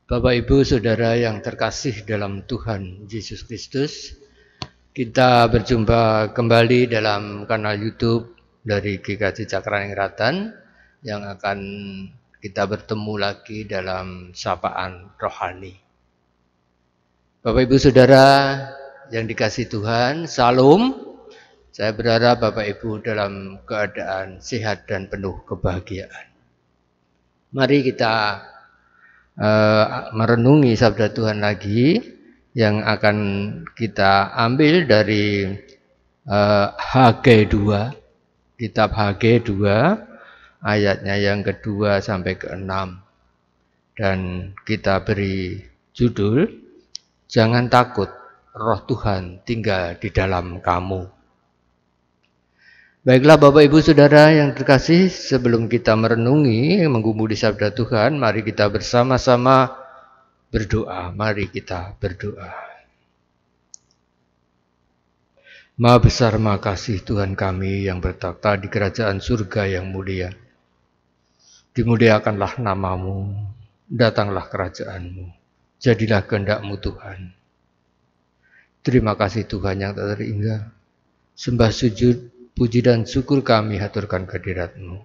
Bapak Ibu Saudara yang terkasih dalam Tuhan Yesus Kristus, kita berjumpa kembali dalam kanal YouTube dari GKJ Cakraningratan yang akan kita bertemu lagi dalam sapaan rohani. Bapak Ibu Saudara yang dikasihi Tuhan, Salam. Saya berharap Bapak Ibu dalam keadaan sehat dan penuh kebahagiaan. Mari kita merenungi sabda Tuhan lagi yang akan kita ambil dari Hagai 2, kitab Hagai 2 ayatnya yang kedua sampai ke-6, dan kita beri judul Jangan takut, Roh Tuhan tinggal di dalam kamu. Baiklah Bapak Ibu Saudara yang terkasih, sebelum kita merenungi, menggumuli sabda Tuhan, mari kita bersama-sama berdoa. Mari kita berdoa. Maha besar, maha kasih Tuhan kami yang bertakhta di kerajaan surga yang mulia. Dimuliakanlah namamu, datanglah kerajaanmu, jadilah kehendak-Mu Tuhan. Terima kasih Tuhan yang tak terhingga. Sembah sujud, puji dan syukur kami haturkan kehadirat-Mu,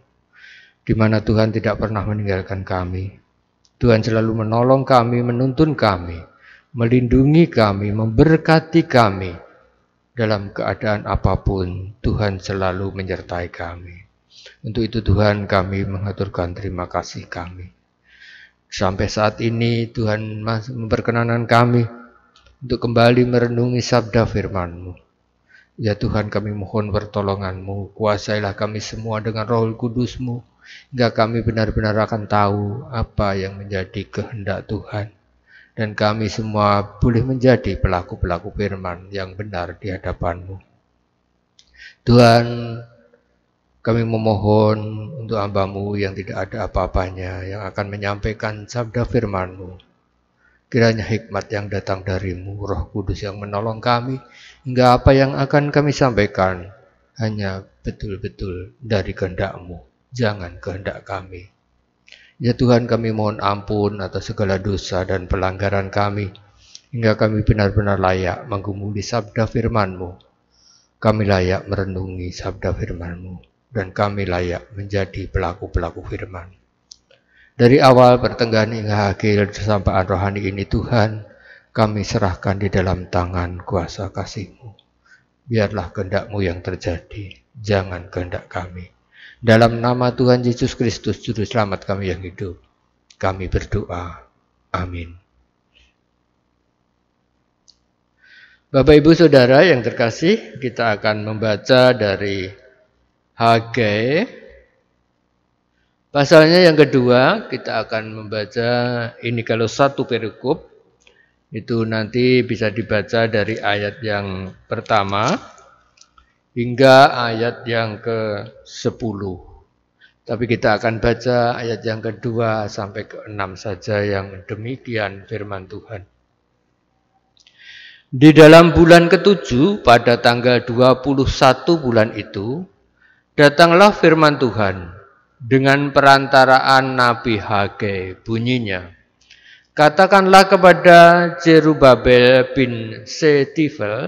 di mana Tuhan tidak pernah meninggalkan kami. Tuhan selalu menolong kami, menuntun kami, melindungi kami, memberkati kami. Dalam keadaan apapun, Tuhan selalu menyertai kami. Untuk itu Tuhan kami mengaturkan terima kasih kami. Sampai saat ini Tuhan masih memperkenankan kami untuk kembali merenungi sabda firman-Mu. Ya Tuhan, kami mohon pertolongan-Mu, kuasailah kami semua dengan Roh Kudus-Mu, hingga kami benar-benar akan tahu apa yang menjadi kehendak Tuhan, dan kami semua boleh menjadi pelaku-pelaku firman yang benar di hadapan-Mu. Tuhan, kami memohon untuk hamba-Mu yang tidak ada apa-apanya, yang akan menyampaikan sabda firman-Mu. Kiranya hikmat yang datang dari-Mu, Roh Kudus yang menolong kami, hingga apa yang akan kami sampaikan hanya betul-betul dari kehendak-Mu, jangan kehendak kami. Ya Tuhan, kami mohon ampun atas segala dosa dan pelanggaran kami, hingga kami benar-benar layak menggumuli sabda firman-Mu. Kami layak merenungi sabda firman-Mu, dan kami layak menjadi pelaku-pelaku firman. Dari awal pertengahan hingga akhir kesampaian rohani ini Tuhan, kami serahkan di dalam tangan kuasa kasih-Mu. Biarlah kehendak-Mu yang terjadi, jangan kehendak kami. Dalam nama Tuhan Yesus Kristus, Juru Selamat kami yang hidup, kami berdoa. Amin. Bapak Ibu Saudara yang terkasih, kita akan membaca dari Hagai. Pasalnya yang kedua, kita akan membaca ini kalau satu perikop, itu nanti bisa dibaca dari ayat yang pertama hingga ayat yang ke-10. Tapi kita akan baca ayat yang kedua sampai ke-6 saja yang demikian firman Tuhan. Di dalam bulan ke-7 pada tanggal 21 bulan itu, datanglah firman Tuhan dengan perantaraan Nabi Hagai, bunyinya, katakanlah kepada Zerubabel bin Shealtiel,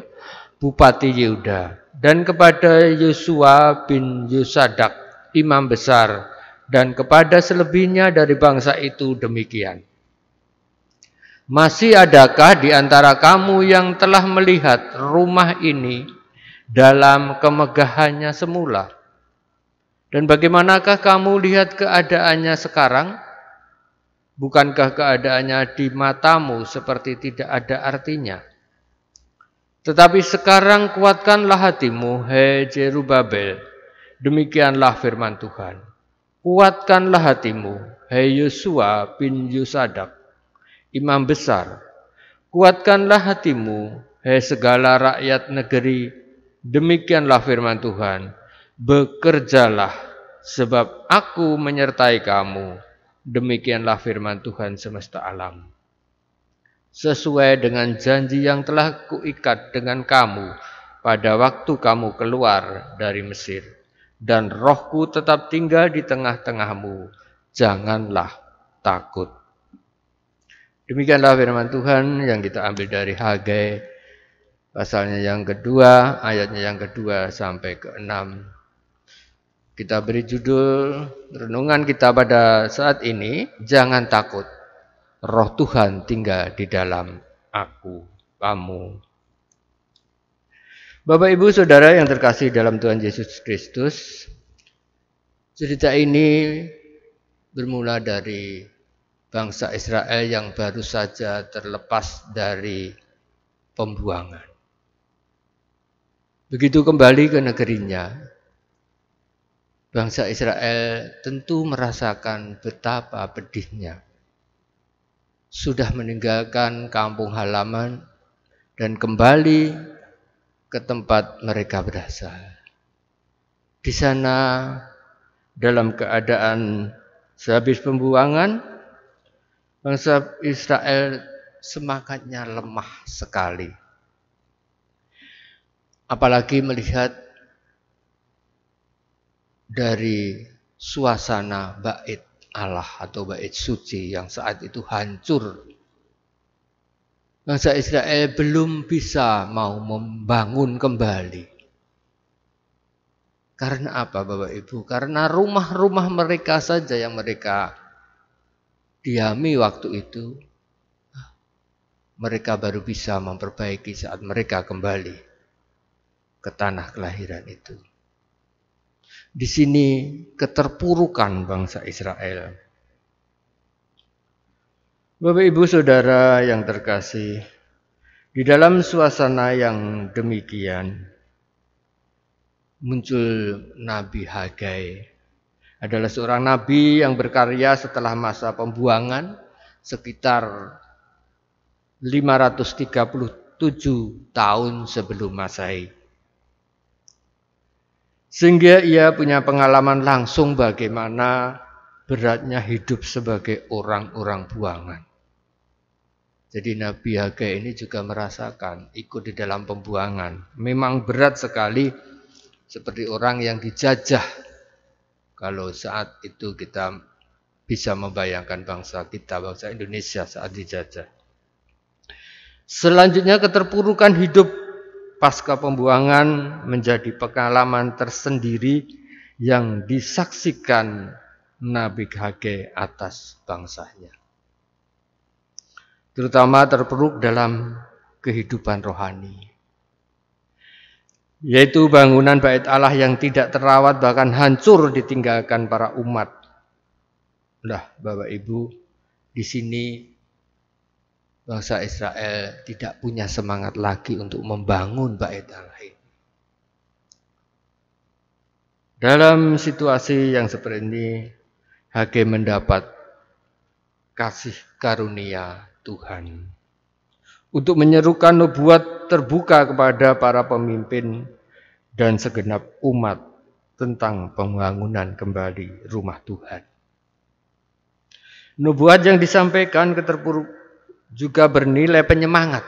Bupati Yehuda, dan kepada Yosua bin Yosadak, imam besar, dan kepada selebihnya dari bangsa itu demikian. Masih adakah di antara kamu yang telah melihat rumah ini dalam kemegahannya semula? Dan bagaimanakah kamu lihat keadaannya sekarang? Bukankah keadaannya di matamu seperti tidak ada artinya? Tetapi sekarang kuatkanlah hatimu, hai Zerubabel. Demikianlah firman Tuhan. Kuatkanlah hatimu, hai Yosua bin Yosadak, imam besar. Kuatkanlah hatimu, hai segala rakyat negeri. Demikianlah firman Tuhan. Bekerjalah, sebab aku menyertai kamu. Demikianlah firman Tuhan semesta alam. Sesuai dengan janji yang telah kuikat dengan kamu pada waktu kamu keluar dari Mesir, dan Rohku tetap tinggal di tengah-tengahmu. Janganlah takut. Demikianlah firman Tuhan yang kita ambil dari Hagai pasalnya yang kedua, ayatnya yang kedua sampai ke-6. Kita beri judul renungan kita pada saat ini, jangan takut, Roh Tuhan tinggal di dalam aku, kamu. Bapak Ibu Saudara yang terkasih dalam Tuhan Yesus Kristus, cerita ini bermula dari bangsa Israel yang baru saja terlepas dari pembuangan. Begitu kembali ke negerinya, bangsa Israel tentu merasakan betapa pedihnya. Sudah meninggalkan kampung halaman dan kembali ke tempat mereka berasal. Di sana dalam keadaan sehabis pembuangan, bangsa Israel semangatnya lemah sekali. Apalagi melihat dari suasana bait Allah atau bait suci yang saat itu hancur. Bangsa Israel belum bisa mau membangun kembali. Karena apa Bapak Ibu? Karena rumah-rumah mereka saja yang mereka diami waktu itu, mereka baru bisa memperbaiki saat mereka kembali ke tanah kelahiran itu. Di sini keterpurukan bangsa Israel. Bapak Ibu Saudara yang terkasih, di dalam suasana yang demikian muncul Nabi Hagai. Adalah seorang nabi yang berkarya setelah masa pembuangan sekitar 537 tahun sebelum Masehi. Sehingga ia punya pengalaman langsung bagaimana beratnya hidup sebagai orang-orang buangan. Jadi Nabi Hagai ini juga merasakan ikut di dalam pembuangan. Memang berat sekali seperti orang yang dijajah. Kalau saat itu kita bisa membayangkan bangsa kita, bangsa Indonesia saat dijajah. Selanjutnya keterpurukan hidup pasca pembuangan menjadi pengalaman tersendiri yang disaksikan Nabi Hagai atas bangsanya. Terutama terpuruk dalam kehidupan rohani. Yaitu bangunan bait Allah yang tidak terawat bahkan hancur ditinggalkan para umat. Nah, Bapak Ibu, di sini bangsa Israel tidak punya semangat lagi untuk membangun bait Allah ini. Dalam situasi yang seperti ini, Hagai mendapat kasih karunia Tuhan untuk menyerukan nubuat terbuka kepada para pemimpin dan segenap umat tentang pembangunan kembali rumah Tuhan. Nubuat yang disampaikan keterpuruk juga bernilai penyemangat,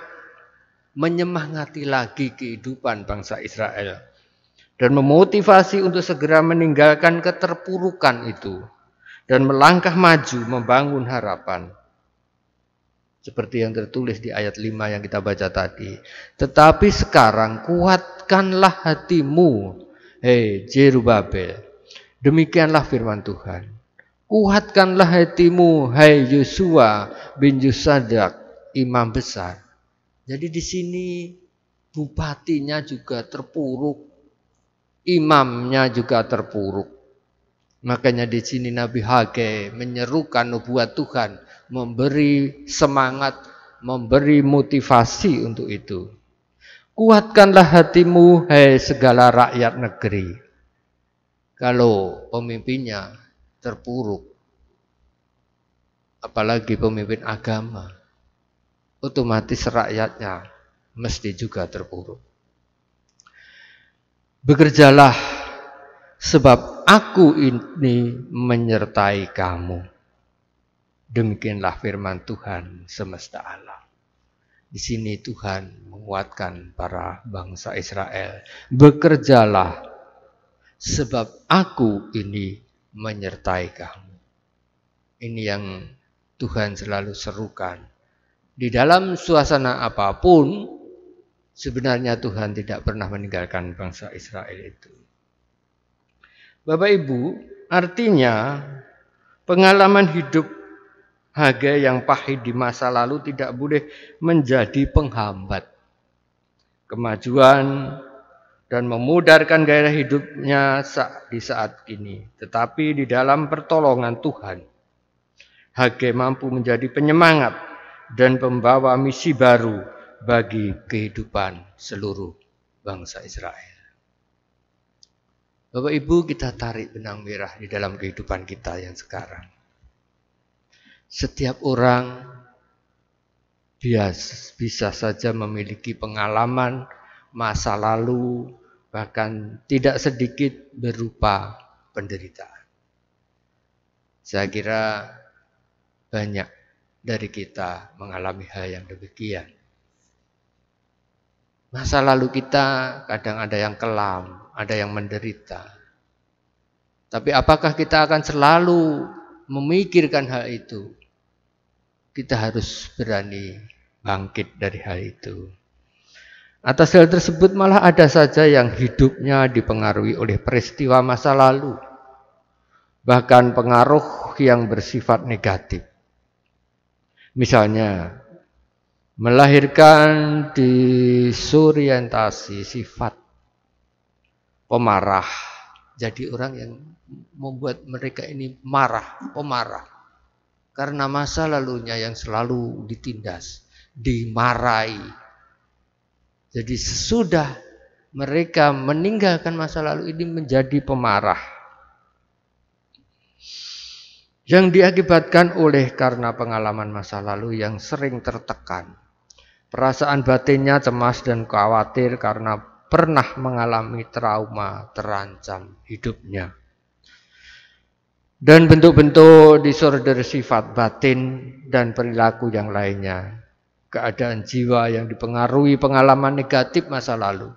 menyemangati lagi kehidupan bangsa Israel dan memotivasi untuk segera meninggalkan keterpurukan itu dan melangkah maju membangun harapan. Seperti yang tertulis di ayat 5 yang kita baca tadi. Tetapi sekarang kuatkanlah hatimu, hei Zerubabel. Demikianlah firman Tuhan. Kuatkanlah hatimu, hai Yosua bin Yosadak, imam besar. Jadi di sini bupatinya juga terpuruk, imamnya juga terpuruk. Makanya di sini Nabi Hagai menyerukan nubuat Tuhan, memberi semangat, memberi motivasi untuk itu. Kuatkanlah hatimu, hai segala rakyat negeri. Kalau pemimpinnya terpuruk, apalagi pemimpin agama, otomatis rakyatnya mesti juga terpuruk. Bekerjalah sebab aku ini menyertai kamu. Demikianlah firman Tuhan semesta alam. Di sini Tuhan menguatkan para bangsa Israel. Bekerjalah sebab aku ini menyertai kamu. Ini yang Tuhan selalu serukan Di dalam suasana apapun, sebenarnya Tuhan tidak pernah meninggalkan bangsa Israel itu. Bapak Ibu, artinya pengalaman hidup Hagai yang pahit di masa lalu tidak boleh menjadi penghambat kemajuan dan memudarkan gaya hidupnya di saat ini. Tetapi di dalam pertolongan Tuhan, Hagai mampu menjadi penyemangat dan pembawa misi baru bagi kehidupan seluruh bangsa Israel. Bapak Ibu, kita tarik benang merah di dalam kehidupan kita yang sekarang. Setiap orang bisa saja memiliki pengalaman masa lalu, bahkan tidak sedikit berupa penderitaan. Saya kira banyak dari kita mengalami hal yang demikian. Masa lalu kita kadang ada yang kelam, ada yang menderita. Tapi apakah kita akan selalu memikirkan hal itu? Kita harus berani bangkit dari hal itu. Atas hal tersebut malah ada saja yang hidupnya dipengaruhi oleh peristiwa masa lalu. Bahkan pengaruh yang bersifat negatif. Misalnya, melahirkan disorientasi sifat pemarah. Jadi orang yang membuat mereka ini marah, pemarah. Karena masa lalunya yang selalu ditindas, dimarahi. Jadi sesudah mereka meninggalkan masa lalu ini menjadi pemarah. Yang diakibatkan oleh karena pengalaman masa lalu yang sering tertekan. Perasaan batinnya cemas dan khawatir karena pernah mengalami trauma terancam hidupnya. Dan bentuk-bentuk disorder sifat batin dan perilaku yang lainnya. Keadaan jiwa yang dipengaruhi pengalaman negatif masa lalu.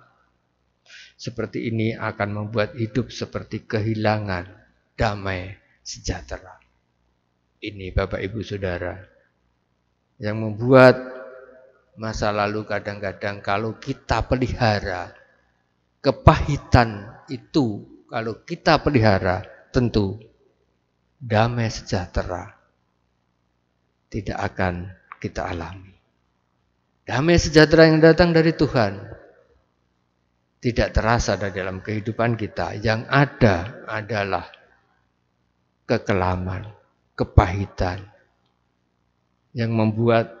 Seperti ini akan membuat hidup seperti kehilangan damai sejahtera. Ini Bapak Ibu Saudara. Yang membuat masa lalu kadang-kadang kalau kita pelihara, kepahitan itu kalau kita pelihara tentu damai sejahtera tidak akan kita alami. Damai sejahtera yang datang dari Tuhan tidak terasa dalam kehidupan kita. Yang ada adalah kekelaman, kepahitan yang membuat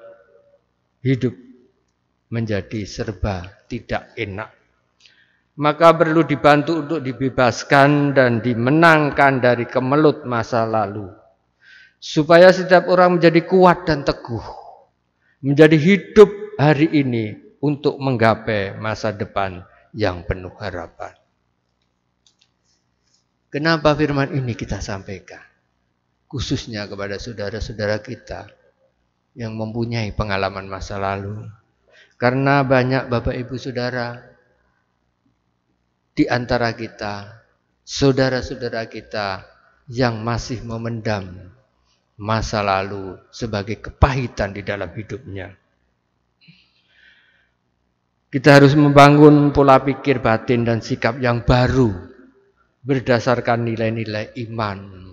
hidup menjadi serba tidak enak. Maka perlu dibantu untuk dibebaskan dan dimenangkan dari kemelut masa lalu. Supaya setiap orang menjadi kuat dan teguh. Menjadi hidup hari ini untuk menggapai masa depan yang penuh harapan. Kenapa firman ini kita sampaikan? Khususnya kepada saudara-saudara kita yang mempunyai pengalaman masa lalu. Karena banyak Bapak Ibu Saudara di antara kita, saudara-saudara kita yang masih memendam masa lalu sebagai kepahitan di dalam hidupnya. Kita harus membangun pola pikir batin dan sikap yang baru berdasarkan nilai-nilai iman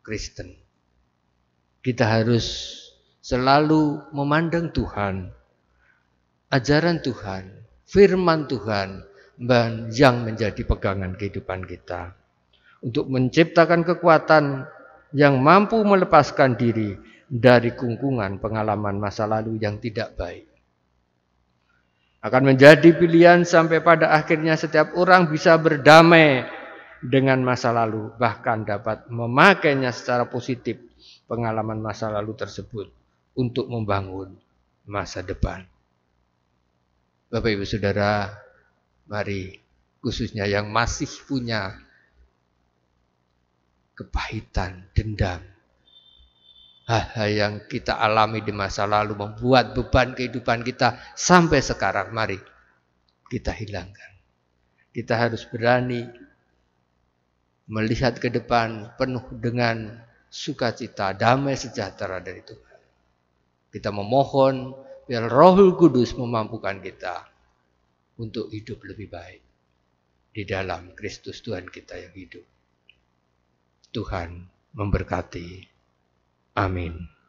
Kristen. Kita harus selalu memandang Tuhan, ajaran Tuhan, firman Tuhan yang menjadi pegangan kehidupan kita. Untuk menciptakan kekuatan yang mampu melepaskan diri dari kungkungan pengalaman masa lalu yang tidak baik. Akan menjadi pilihan sampai pada akhirnya setiap orang bisa berdamai dengan masa lalu. Bahkan dapat memakainya secara positif pengalaman masa lalu tersebut untuk membangun masa depan. Bapak Ibu Saudara, mari khususnya yang masih punya kepahitan, dendam, hal-hal yang kita alami di masa lalu membuat beban kehidupan kita sampai sekarang, mari kita hilangkan. Kita harus berani melihat ke depan penuh dengan sukacita, damai sejahtera dari Tuhan. Kita memohon Biar Roh Kudus memampukan kita untuk hidup lebih baik di dalam Kristus Tuhan kita yang hidup. Tuhan memberkati. Amin.